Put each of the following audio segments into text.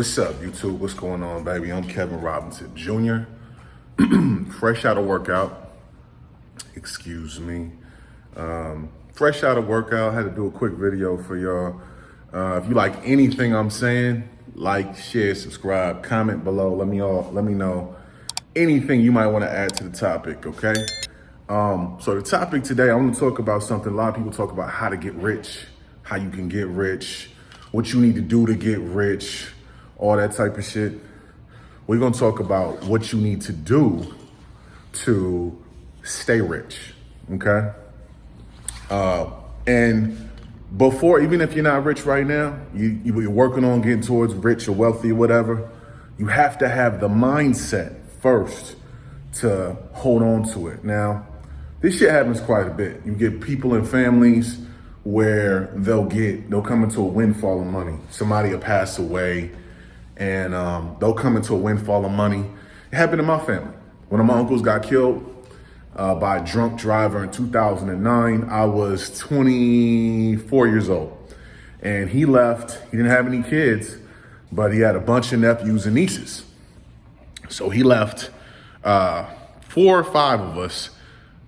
What's up, YouTube? What's going on, baby? I'm Kevin Robinson Jr. Fresh out of workout. Excuse me. Fresh out of workout. Had to do a quick video for y'all. If you like anything I'm saying, like, share, subscribe, comment below. Let me know anything you might want to add to the topic. Okay. So the topic today, I want to talk about something. A lot of people talk about how to get rich, how you can get rich, what you need to do to get rich, all that type of shit. We're going to talk about what you need to do to stay rich. Okay. And before, even if you're not rich right now, you're working on getting towards rich or wealthy or whatever, you have to have the mindset first to hold on to it. Now, this shit happens quite a bit. You get people in families where they'll come into a windfall of money. Somebody will pass away and they'll come into a windfall of money. It happened in my family. One of my uncles got killed by a drunk driver in 2009. I was 24 years old and he left. He didn't have any kids, but he had a bunch of nephews and nieces. So he left 4 or 5 of us,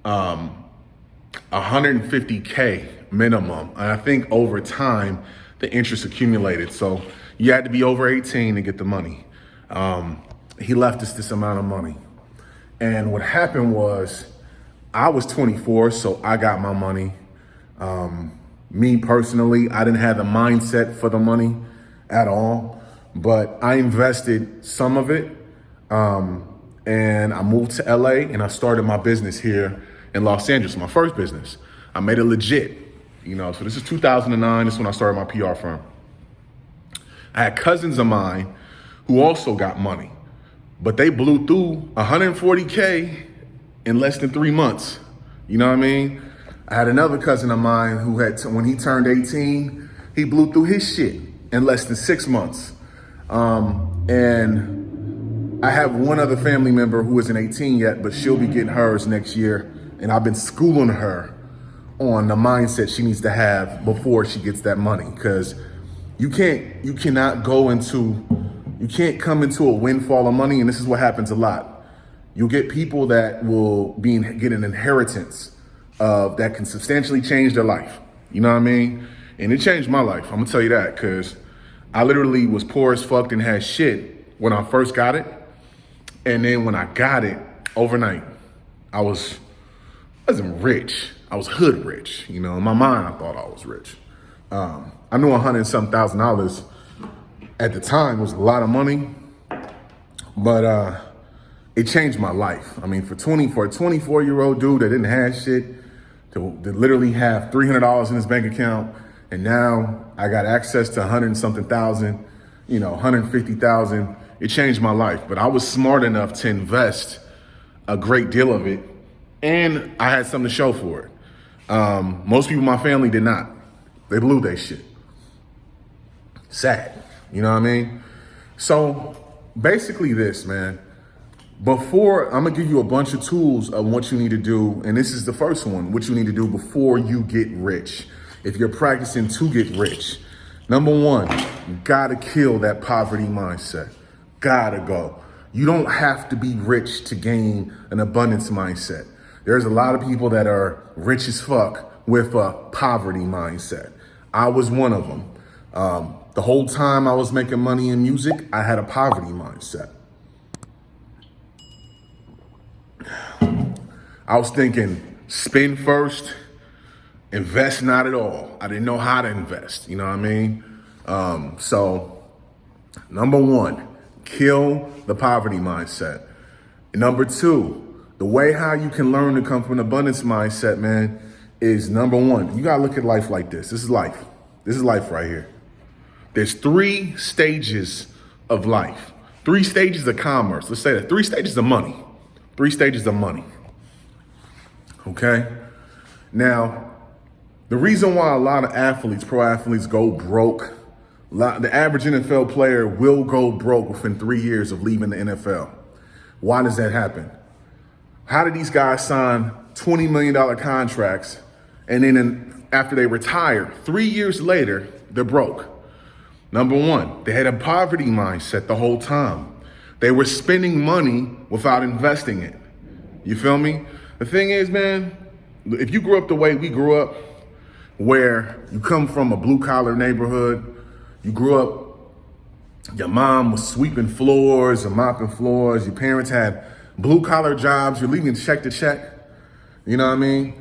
$150K minimum. And I think over time, the interest accumulated. So you had to be over 18 to get the money. He left us this amount of money. And what happened was I was 24, so I got my money. Me personally, I didn't have the mindset for the money at all, but I invested some of it. And I moved to LA and I started my business here in Los Angeles, my first business. I made it legit, so this is 2009. This is when I started my PR firm. I had cousins of mine who also got money, but they blew through 140K in less than 3 months. You know what I mean? I had another cousin of mine who when he turned 18, he blew through his shit in less than 6 months. And I have one other family member who isn't 18 yet, but she'll be getting hers next year. And I've been schooling her on the mindset she needs to have before she gets that money. Because you can't come into a windfall of money. And this is what happens a lot. You'll get people that will get an inheritance that can substantially change their life. You know what I mean? And it changed my life. I'm gonna tell you that, because I literally was poor as fuck and had shit when I first got it. And then when I got it overnight, I wasn't rich. I was hood rich. In my mind, I thought I was rich. I knew $100,000 at the time was a lot of money, but it changed my life. I mean, for a 24-year-old dude that didn't have shit, to literally have $300 in his bank account, and now I got access to 100-something thousand, 150,000. It changed my life, but I was smart enough to invest a great deal of it, and I had something to show for it. Most people in my family did not. They blew their shit. Sad, you know what I mean? So basically this, man, I'm gonna give you a bunch of tools of what you need to do, and this is the first one, what you need to do before you get rich. If you're practicing to get rich, number one, you gotta kill that poverty mindset. Gotta go. You don't have to be rich to gain an abundance mindset. There's a lot of people that are rich as fuck with a poverty mindset. I was one of them. The whole time I was making money in music, I had a poverty mindset. I was thinking, spend first, invest not at all. I didn't know how to invest, you know what I mean? So number one, kill the poverty mindset. Number two, the way how you can learn to come from an abundance mindset, man, is number one, you gotta look at life like this. This is life. This is life right here. There's 3 stages of life, 3 stages of commerce. Let's say that 3 stages of money, 3 stages of money. Okay. Now, the reason why a lot of pro athletes go broke, the average NFL player will go broke within 3 years of leaving the NFL. Why does that happen? How did these guys sign $20 million contracts and then after they retire, 3 years later, they're broke? Number one, they had a poverty mindset the whole time. They were spending money without investing it. You feel me? The thing is, man, if you grew up the way we grew up, where you come from a blue collar neighborhood, you grew up, your mom was sweeping floors and mopping floors, your parents had blue collar jobs, you're living check to check, you know what I mean?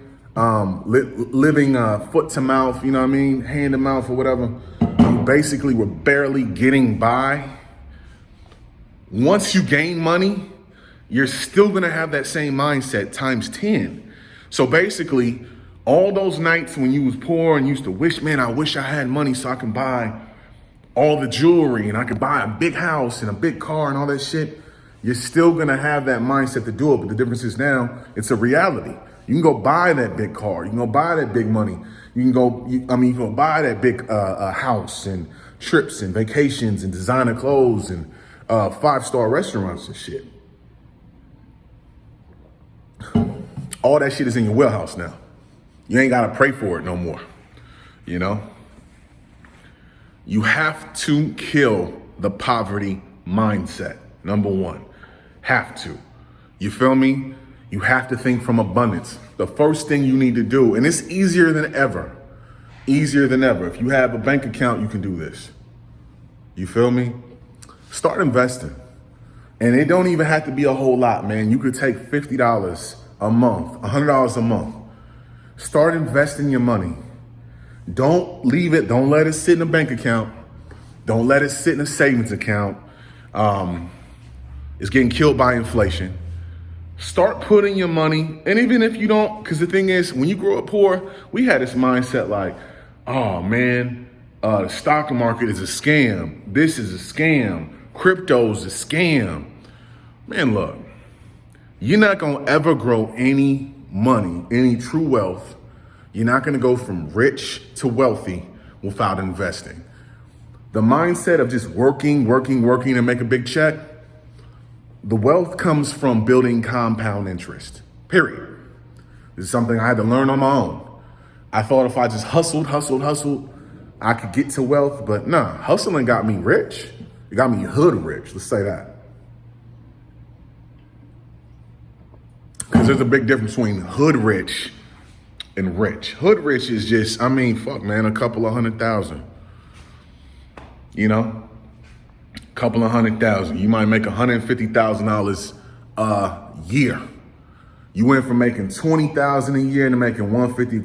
Living foot to mouth, you know what I mean? Hand to mouth or whatever. You basically were barely getting by. Once you gain money, you're still gonna have that same mindset times 10. So basically, all those nights when you was poor and used to wish, man, I wish I had money so I can buy all the jewelry and I could buy a big house and a big car and all that shit, you're still gonna have that mindset to do it. But the difference is now it's a reality. You can go buy that big car. You can go buy that big money. You can go buy that big house and trips and vacations and designer clothes and 5-star restaurants and shit. All that shit is in your wheelhouse now. You ain't gotta pray for it no more, you know? You have to kill the poverty mindset, number one. Have to. You feel me? You have to think from abundance. The first thing you need to do, and it's easier than ever. Easier than ever. If you have a bank account, you can do this. You feel me? Start investing. And it don't even have to be a whole lot, man. You could take $50 a month, $100 a month. Start investing your money. Don't leave it. Don't let it sit in a bank account. Don't let it sit in a savings account. It's getting killed by inflation. Start putting your money, and even if you don't, because the thing is, when you grow up poor, we had this mindset like, oh man, the stock market is a scam. This is a scam. Crypto's a scam. Man, look, you're not gonna ever grow any money, any true wealth. You're not gonna go from rich to wealthy without investing. The mindset of just working to make a big check, the wealth comes from building compound interest, period. This is something I had to learn on my own. I thought if I just hustled, I could get to wealth, but nah, hustling got me rich. It got me hood rich, let's say that. Because there's a big difference between hood rich and rich. Hood rich is just, I mean, fuck man, a couple of $100,000. You know? Couple of $100,000. You might make $150,000 a year. You went from making $20,000 a year to making $150,000,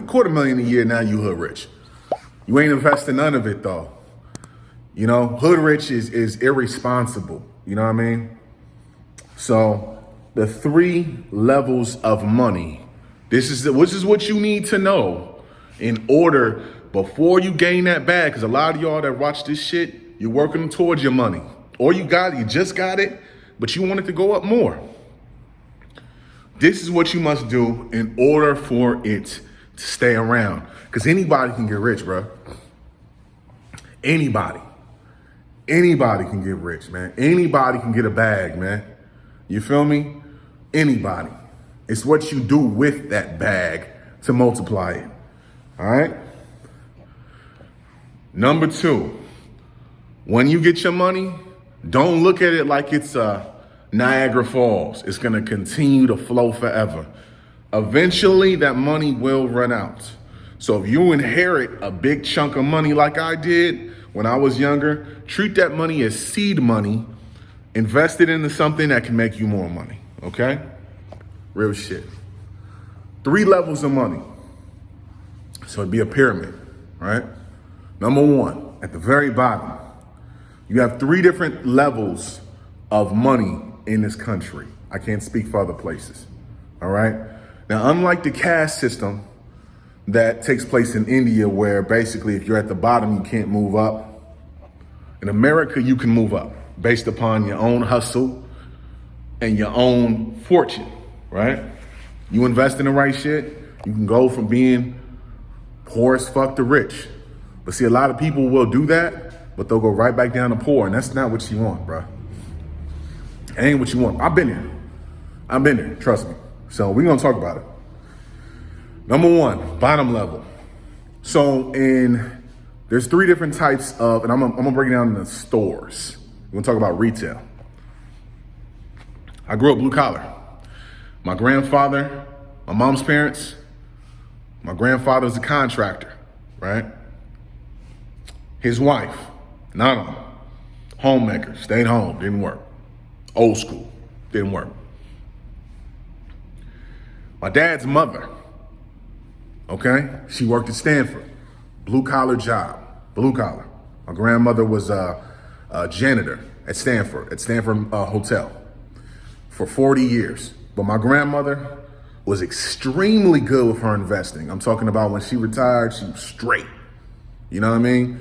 $250,000 a year. Now you hood rich. You ain't investing none of it though. You know, hood rich is irresponsible. You know what I mean? So the 3 levels of money. This is what you need to know in order before you gain that bag. Because a lot of y'all that watch this shit, you're working towards your money, or you just got it, but you want it to go up more. This is what you must do in order for it to stay around. Because anybody can get rich, bro. Anybody can get rich, man. Anybody can get a bag, man. You feel me? Anybody. It's what you do with that bag to multiply it. All right? Number 2. When you get your money, don't look at it like it's Niagara Falls. It's gonna continue to flow forever. Eventually, that money will run out. So if you inherit a big chunk of money like I did when I was younger, treat that money as seed money, invest it into something that can make you more money, okay? Real shit. 3 levels of money. So it'd be a pyramid, right? Number 1, at the very bottom, you have 3 different levels of money in this country. I can't speak for other places, all right? Now, unlike the caste system that takes place in India, where basically if you're at the bottom, you can't move up. In America, you can move up based upon your own hustle and your own fortune, right? You invest in the right shit, you can go from being poor as fuck to rich. But see, a lot of people will do that, but they'll go right back down to poor, and that's not what you want, bro. It ain't what you want. I've been there, trust me. So we're gonna talk about it. Number 1, bottom level. So in There's three different types of, and I'm gonna break it down into stores. We're gonna talk about retail. I grew up blue collar. My grandfather, my mom's parents, my grandfather was a contractor, right? His wife, none of them, homemaker, stayed home, didn't work. Old school, didn't work. My dad's mother, okay, she worked at Stanford, blue collar job, blue collar. My grandmother was a janitor at Stanford Hotel for 40 years. But my grandmother was extremely good with her investing. I'm talking about when she retired, she was straight. You know what I mean?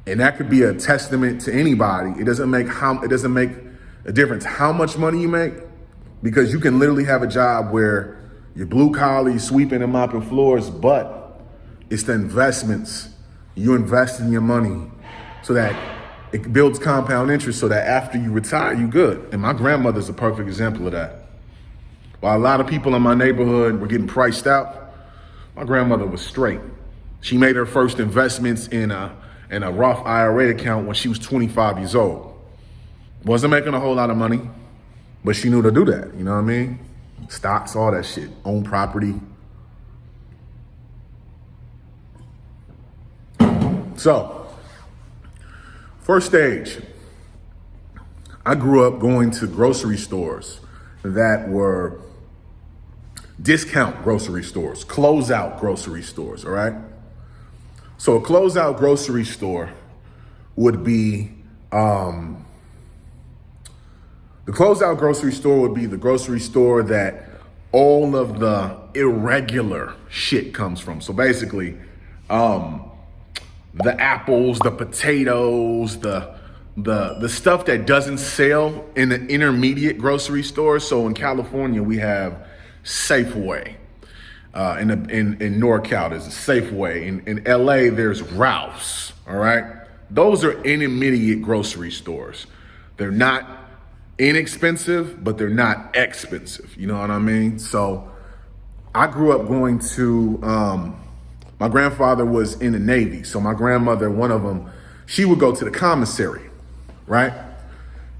And that could be a testament to anybody. It doesn't make a difference how much money you make, because you can literally have a job where you're blue collar, you're sweeping and mopping floors, but it's the investments. You invest in your money so that it builds compound interest so that after you retire, you're good. And my grandmother's a perfect example of that. While a lot of people in my neighborhood were getting priced out, my grandmother was straight. She made her first investments in a Roth IRA account when she was 25 years old. Wasn't making a whole lot of money, but she knew to do that, you know what I mean? Stocks, all that shit, own property. So, first stage, I grew up going to grocery stores that were discount grocery stores, closeout grocery stores, all right? So a closeout grocery store would be, the closeout grocery store would be the grocery store that all of the irregular shit comes from. So basically, the apples, the potatoes, the stuff that doesn't sell in the intermediate grocery stores. So in California, we have Safeway. In NorCal, there's a Safeway. In LA, there's Ralph's, all right? Those are intermediate grocery stores. They're not inexpensive, but they're not expensive. You know what I mean? So I grew up going to, my grandfather was in the Navy. So my grandmother, one of them, she would go to the commissary, right?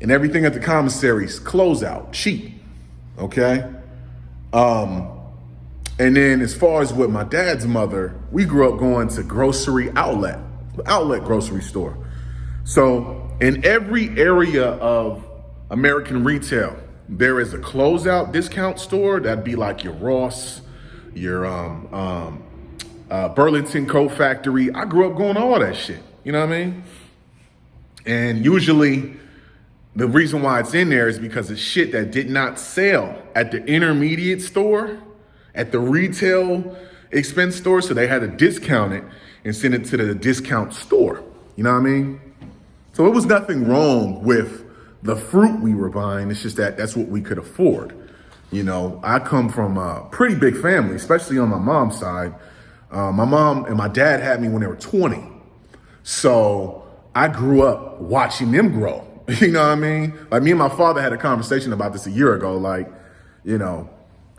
And everything at the commissary's closeout, cheap, okay? And then as far as with my dad's mother, we grew up going to grocery outlet grocery store. So in every area of American retail, there is a closeout discount store. That'd be like your Ross, your Burlington Coat Factory. I grew up going to all that shit. You know what I mean? And usually the reason why it's in there is because it's shit that did not sell at the intermediate store, at the retail expense store. So they had to discount it and send it to the discount store. You know what I mean? So it was nothing wrong with the fruit we were buying. It's just that that's what we could afford. You know, I come from a pretty big family, especially on my mom's side. My mom and my dad had me when they were 20. So I grew up watching them grow. You know what I mean? Like me and my father had a conversation about this a year ago. Like, you know,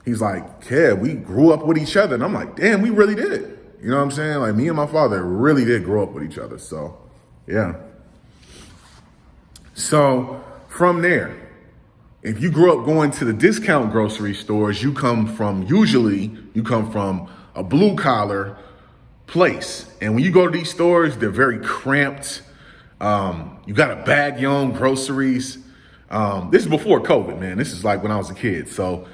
he's like, yeah, we grew up with each other. And I'm like, damn, we really did. You know what I'm saying? Like me and my father really did grow up with each other. So, yeah. So from there, if you grew up going to the discount grocery stores, you come from a blue collar place. And when you go to these stores, they're very cramped. You got to bag your own groceries. This is before COVID, man. This is like when I was a kid. So,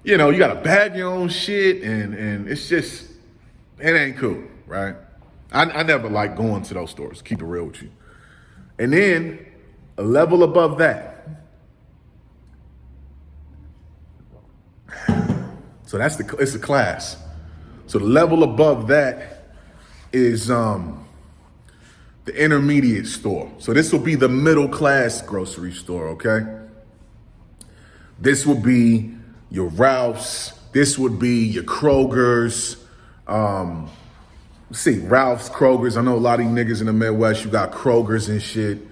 you know, you got to bag your own shit and it's just, it ain't cool, right? I never liked going to those stores, keep it real with you. And then a level above that. So it's a class. So the level above that is the intermediate store. So this will be the middle class grocery store, okay? This would be your Ralph's. This would be your Kroger's. Let's see, Ralph's, Kroger's. I know a lot of you niggas in the Midwest, you got Kroger's and shit.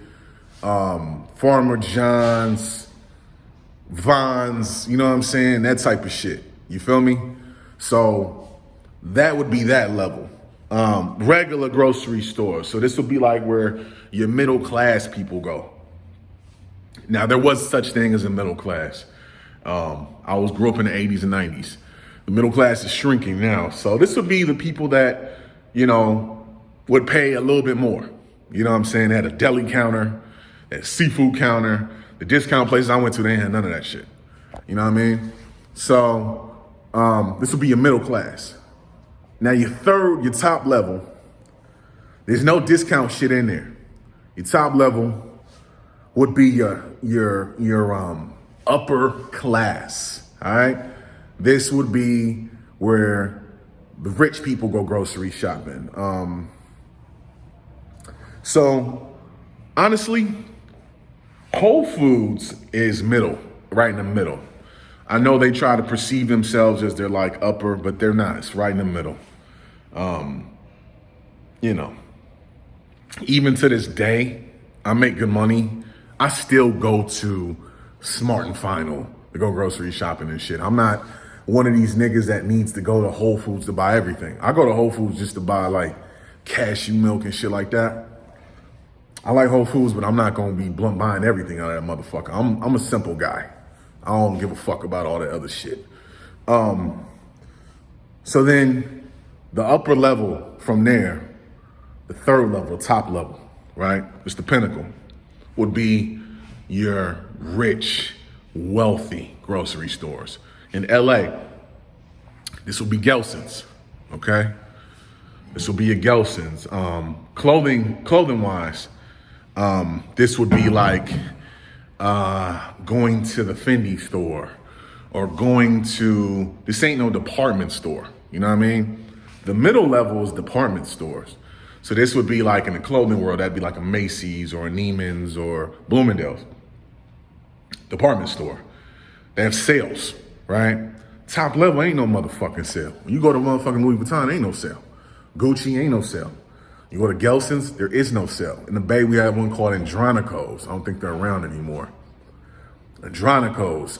Farmer John's, Vons, you know what I'm saying? That type of shit. You feel me? So that would be that level. Regular grocery stores. So this will be like where your middle class people go. Now, there was such thing as a middle class. Grew up in the 80s and 90s. The middle class is shrinking now. So this would be the people that, would pay a little bit more. You know what I'm saying? They had a deli counter, a seafood counter. The discount places I went to, they ain't had none of that shit. You know what I mean? So this would be your middle class. Now your top level, there's no discount shit in there. Your top level would be your upper class. All right. This would be where the rich people go grocery shopping. So honestly, Whole Foods is middle, right in the middle. I know they try to perceive themselves as they're like upper, but they're not. It's right in the middle. Even to this day, I make good money. I still go to Smart and Final to go grocery shopping and shit. I'm not one of these niggas that needs to go to Whole Foods to buy everything. I go to Whole Foods just to buy like cashew milk and shit like that. I like Whole Foods, but I'm not gonna be buying everything out of that motherfucker. I'm a simple guy. I don't give a fuck about all that other shit. So then the upper level from there, the third level, top level, right? It's the pinnacle, would be your rich, wealthy grocery stores. In LA, this will be Gelson's, okay? This will be your Gelson's. Clothing wise, this would be like going to the Fendi store or going to, this ain't no department store, you know what I mean? The middle level is department stores. So this would be like in the clothing world, that'd be like a Macy's or a Neiman's or Bloomingdale's. Department store. They have sales, right? Top level ain't no motherfucking sale. When you go to motherfucking Louis Vuitton, ain't no sale. Gucci ain't no sale. You go to Gelson's, there is no sale. In the Bay, we have one called Andronicos. I don't think they're around anymore. Andronicos,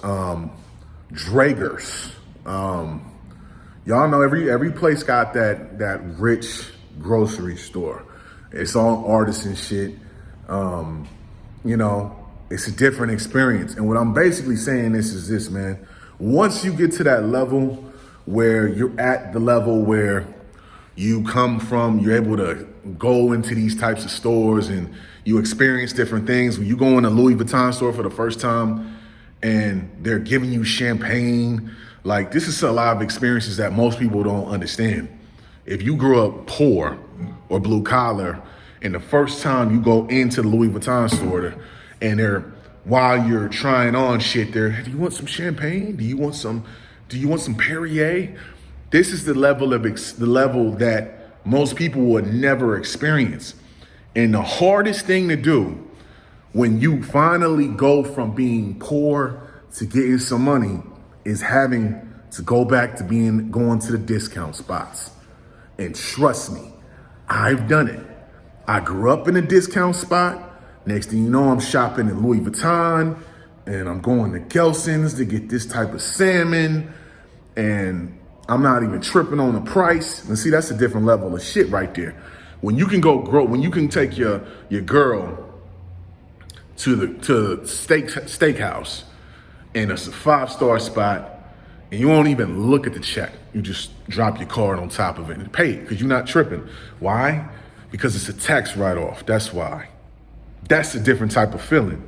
Dragers. Y'all know every place got that rich grocery store. It's all artisan shit. It's a different experience. And what I'm basically saying is this, man. Once you get to that level where you're at the level where you come from, you're able to go into these types of stores and you experience different things. When you go in a Louis Vuitton store for the first time and they're giving you champagne, like this is a lot of experiences that most people don't understand. If you grew up poor or blue collar and the first time you go into the Louis Vuitton store and while you're trying on shit there, do you want some champagne? Do you want some Perrier? This is the level that most people would never experience. And the hardest thing to do when you finally go from being poor to getting some money is having to go back to going to the discount spots. And trust me, I've done it. I grew up in a discount spot. Next thing you know, I'm shopping in Louis Vuitton and I'm going to Gelson's to get this type of salmon and I'm not even tripping on the price. And see, that's a different level of shit right there. When you can when you can take your girl to the steakhouse and it's a 5-star spot and you won't even look at the check. You just drop your card on top of it and pay it because you're not tripping. Why? Because it's a tax write-off. That's why. That's a different type of feeling.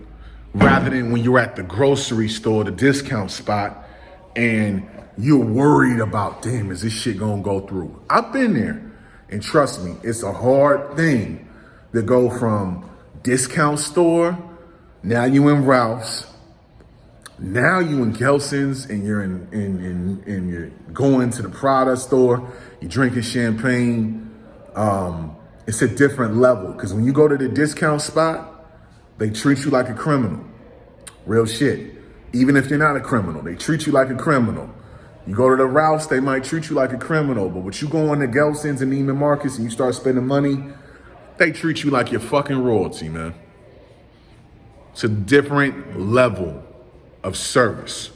Rather than when you're at the grocery store, the discount spot, and you're worried about, damn, is this shit gonna go through? I've been there. And trust me, it's a hard thing to go from discount store, now you in Ralph's, now you in Gelson's, and you're in you're going to the Prada store, you're drinking champagne. It's a different level because when you go to the discount spot, they treat you like a criminal. Real shit. Even if you're not a criminal, they treat you like a criminal. You go to the Ralph's, they might treat you like a criminal. But when you go on to Gelson's and Neiman Marcus and you start spending money, they treat you like you're fucking royalty, man. It's a different level of service.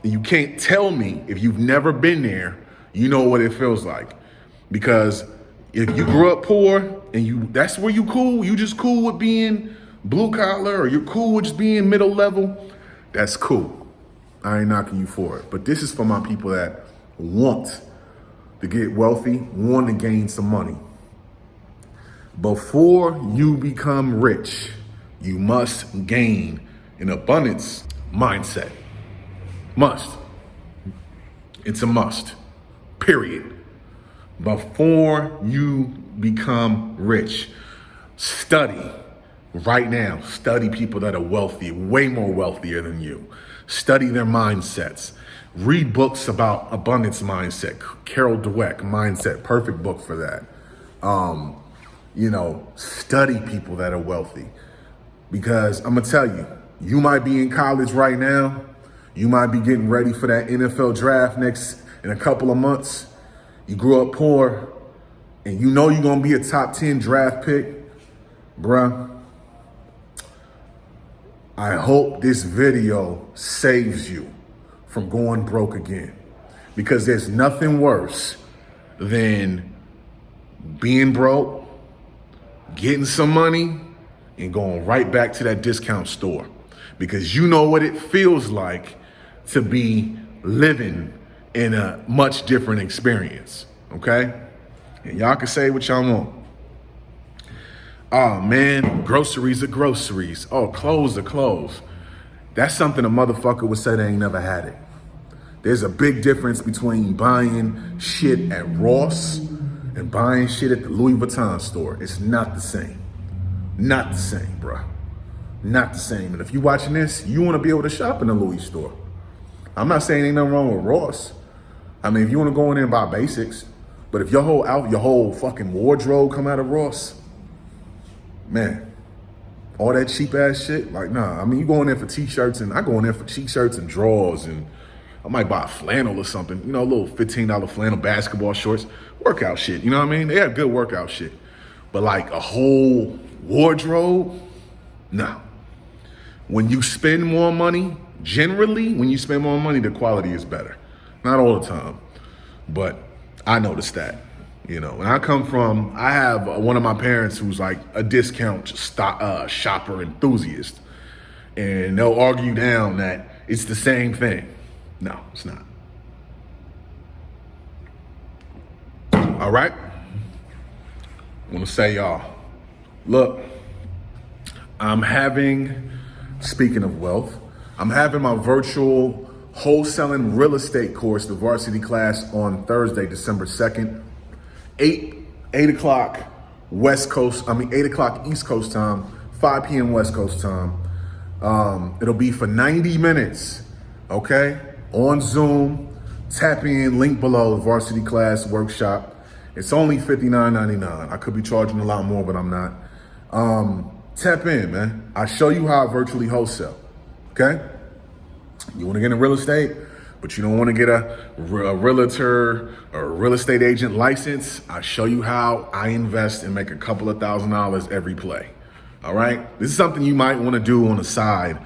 And you can't tell me if you've never been there, you know what it feels like. Because If you grew up poor and that's where you cool, you just cool with being blue collar, or you're cool with just being middle level, that's cool. I ain't knocking you for it. But this is for my people that want to get wealthy, want to gain some money. Before you become rich, you must gain an abundance mindset. Must. It's a must. Period. Before you become rich, study right now. Study people that are wealthy, way more wealthier than you. Study their mindsets. Read books about abundance mindset. Carol Dweck, Mindset, perfect book for that. Study people that are wealthy. Because I'm gonna tell you, you might be in college right now. You might be getting ready for that NFL draft in a couple of months. You grew up poor and you know you're gonna be a top 10 draft pick. Bruh, I hope this video saves you from going broke again, because there's nothing worse than being broke, getting some money, and going right back to that discount store, because you know what it feels like to be living in a much different experience, okay? And y'all can say what y'all want. Oh man, groceries are groceries. Oh, clothes are clothes. That's something a motherfucker would say they ain't never had it. There's a big difference between buying shit at Ross and buying shit at the Louis Vuitton store. It's not the same. Not the same, bro. Not the same. And if you're watching this, you want to be able to shop in the Louis store. I'm not saying ain't nothing wrong with Ross. I mean, if you want to go in there and buy basics, but if your whole fucking wardrobe come out of Ross, man, all that cheap ass shit, like, nah. I mean, you go in there for t-shirts, and I go in there for t-shirts and drawers, and I might buy a flannel or something, a little $15 flannel basketball shorts, workout shit, you know what I mean? They have good workout shit. But like a whole wardrobe, no. When you spend more money, generally, when you spend more money, the quality is better. Not all the time, but I noticed that. And I have one of my parents who's like a discount shopper enthusiast, and they'll argue down that it's the same thing. No, it's not. All right. I want to say, y'all, look, speaking of wealth, I'm having my virtual wholesaling real estate course, the Varsity class, on Thursday, December 2nd, 8 o'clock 8 o'clock East Coast time, 5 p.m. West Coast time. It'll be for 90 minutes, okay? On Zoom. Tap in, link below, Varsity class workshop. It's only $59.99. I could be charging a lot more, but I'm not. Tap in, man. I show you how I virtually wholesale, okay? You want to get in real estate, but you don't want to get a realtor or a real estate agent license? I show you how I invest and make a couple of $1,000s every play. All right? This is something you might want to do on the side,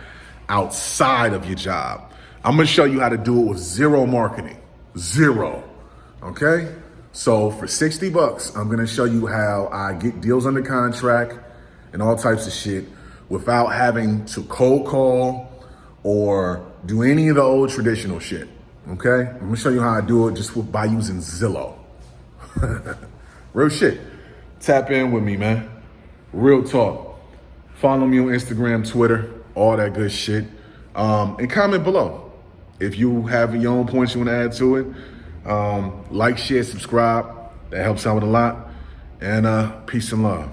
outside of your job. I'm going to show you how to do it with zero marketing. Zero. Okay? So for $60, I'm going to show you how I get deals under contract and all types of shit without having to cold call or do any of the old traditional shit. Okay? I'm going to show you how I do it just by using Zillow. Real shit. Tap in with me, man. Real talk. Follow me on Instagram, Twitter, all that good shit. And comment below if you have your own points you want to add to it. Like, share, subscribe. That helps out a lot. And peace and love.